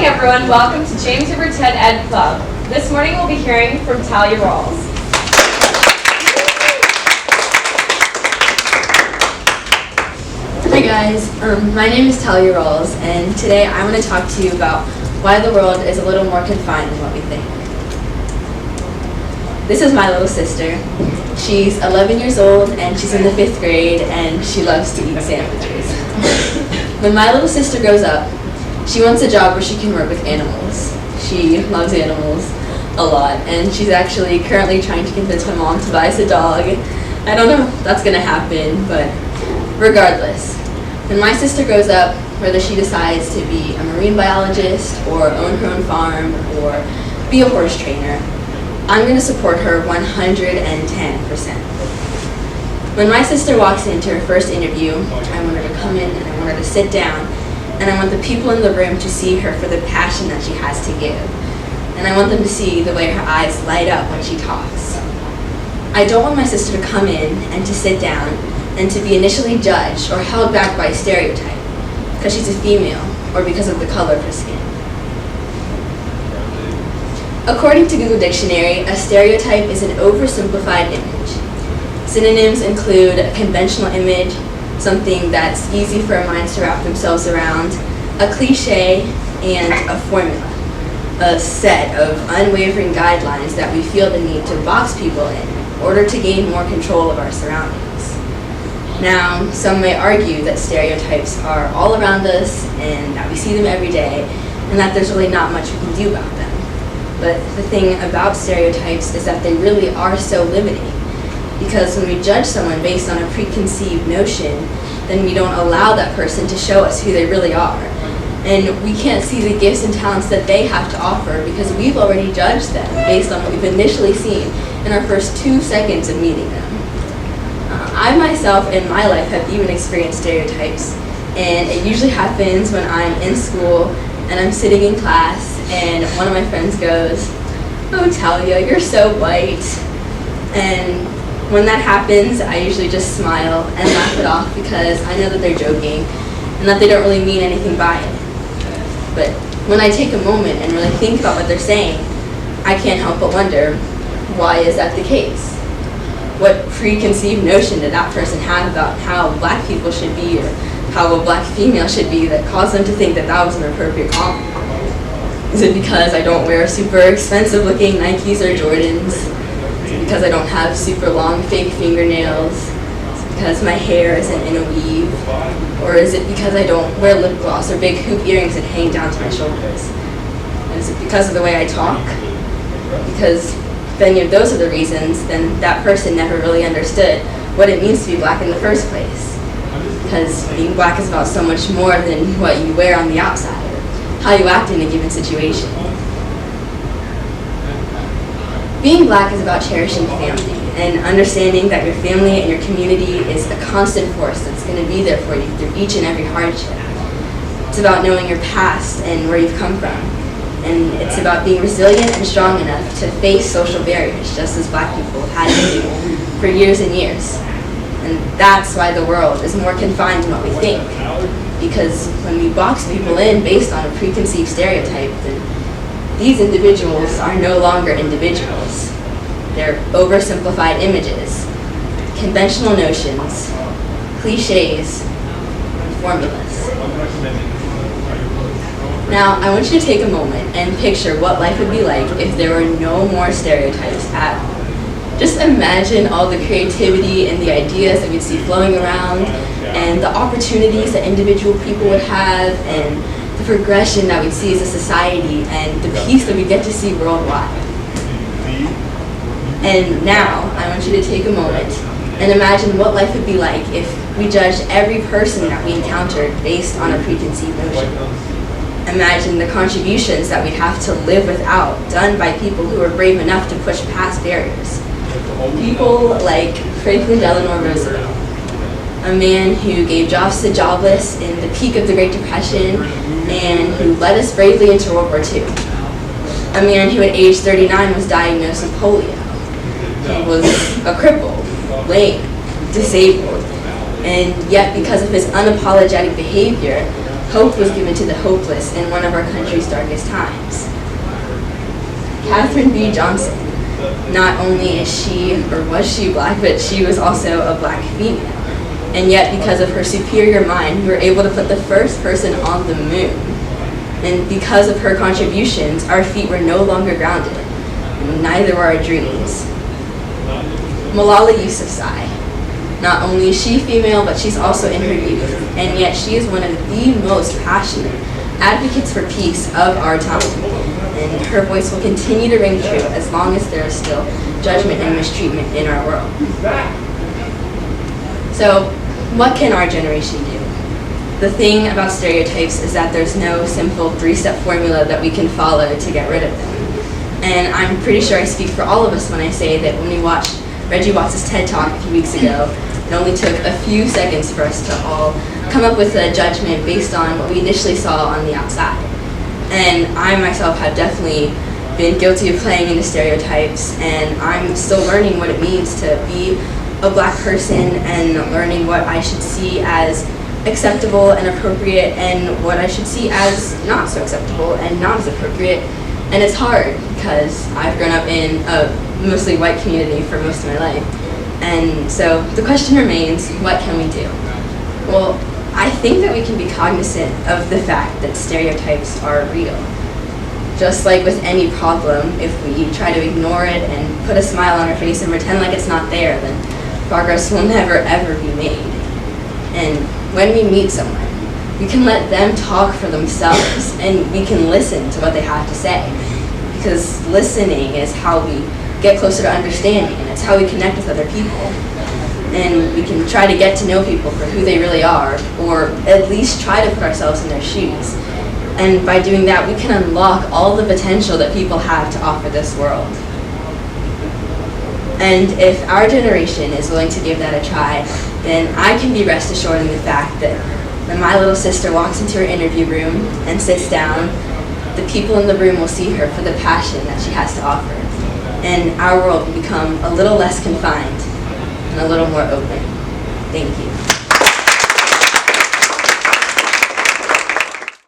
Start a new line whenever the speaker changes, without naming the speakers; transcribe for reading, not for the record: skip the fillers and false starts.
morning, everyone. Welcome to James River 10 Ed Club. This morning we'll be hearing from Talyah Rawls.
Hi guys, my name is Talyah Rawls, and today I want to talk to you about why the world is a little more confined than what we think. This is my little sister. She's 11 years old and she's in the 5th grade and she loves to eat sandwiches. When my little sister grows up, she wants a job where she can work with animals. She loves animals a lot, and she's actually currently trying to convince my mom to buy us a dog. I don't know if that's going to happen, but regardless, when my sister grows up, whether she decides to be a marine biologist or own her own farm or be a horse trainer, I'm going to support her 110%. When my sister walks into her first interview, I want her to come in and I want her to sit down, and I want the people in the room to see her for the passion that she has to give. And I want them to see the way her eyes light up when she talks. I don't want my sister to come in and to sit down and to be initially judged or held back by a stereotype because she's a female or because of the color of her skin. According to Google Dictionary, a stereotype is an oversimplified image. Synonyms include a conventional image, something that's easy for our minds to wrap themselves around, a cliche, and a formula, a set of unwavering guidelines that we feel the need to box people in order to gain more control of our surroundings. Now, some may argue that stereotypes are all around us and that we see them every day and that there's really not much we can do about them. But the thing about stereotypes is that they really are so limiting, because when we judge someone based on a preconceived notion, then we don't allow that person to show us who they really are. And we can't see the gifts and talents that they have to offer because we've already judged them based on what we've initially seen in our first 2 seconds of meeting them. I myself in my life have even experienced stereotypes, and it usually happens when I'm in school and I'm sitting in class and one of my friends goes, "Oh, Talyah, you're so white." And when that happens, I usually just smile and laugh it off because I know that they're joking and that they don't really mean anything by it. But when I take a moment and really think about what they're saying, I can't help but wonder, why is that the case? What preconceived notion did that person have about how black people should be or how a black female should be that caused them to think that that was an appropriate compliment? Is it because I don't wear super expensive looking Nikes or Jordans? Is it because I don't have super long fake fingernails? Is it because my hair isn't in a weave? Or is it because I don't wear lip gloss or big hoop earrings that hang down to my shoulders? And is it because of the way I talk? Because if any of those are the reasons, then that person never really understood what it means to be black in the first place. Because being black is about so much more than what you wear on the outside, or how you act in a given situation. Being black is about cherishing family and understanding that your family and your community is a constant force that's going to be there for you through each and every hardship. It's about knowing your past and where you've come from. And it's about being resilient and strong enough to face social barriers, just as black people have had to do for years and years. And that's why the world is more confined than what we think. Because when we box people in based on a preconceived stereotype, then these individuals are no longer individuals. They're oversimplified images, conventional notions, cliches, and formulas. Now, I want you to take a moment and picture what life would be like if there were no more stereotypes at all. Just imagine all the creativity and the ideas that we'd see flowing around, and the opportunities that individual people would have, and the progression that we'd see as a society, and the peace that we get to see worldwide. And now, I want you to take a moment and imagine what life would be like if we judged every person that we encountered based on a preconceived notion. Imagine the contributions that we'd have to live without, done by people who were brave enough to push past barriers. People like Franklin Delano Roosevelt, a man who gave jobs to the jobless in the peak of the Great Depression and who led us bravely into World War II. A man who at age 39 was diagnosed with polio. He was a cripple, lame, disabled, and yet because of his unapologetic behavior, Hope was given to the hopeless in one of our country's darkest times. Katherine B. Johnson, not only is she, or was she black, but she was also a black female. And yet, because of her superior mind, we were able to put the first person on the moon. And because of her contributions, our feet were no longer grounded, and neither were our dreams. Malala Yousafzai, not only is she female, but she's also in her youth, and yet she is one of the most passionate advocates for peace of our time. And her voice will continue to ring true as long as there is still judgment and mistreatment in our world. So, what can our generation do? The thing about stereotypes is that there's no simple 3-step formula that we can follow to get rid of them. And I'm pretty sure I speak for all of us when I say that when we watched Reggie Watts' TED Talk a few weeks ago, it only took a few seconds for us to all come up with a judgment based on what we initially saw on the outside. And I myself have definitely been guilty of playing into stereotypes, and I'm still learning what it means to be a black person and learning what I should see as acceptable and appropriate and what I should see as not so acceptable and not as appropriate. And it's hard because I've grown up in a mostly white community for most of my life. And so the question remains, what can we do? Well, I think that we can be cognizant of the fact that stereotypes are real. Just like with any problem, if we try to ignore it and put a smile on our face and pretend like it's not there, then progress will never ever be made. And when we meet someone, we can let them talk for themselves and we can listen to what they have to say. Because listening is how we get closer to understanding, and it's how we connect with other people. And we can try to get to know people for who they really are, or at least try to put ourselves in their shoes. And by doing that, we can unlock all the potential that people have to offer this world. And if our generation is willing to give that a try, then I can be rest assured in the fact that when my little sister walks into her interview room and sits down, the people in the room will see her for the passion that she has to offer. And our world will become a little less confined and a little more open. Thank you.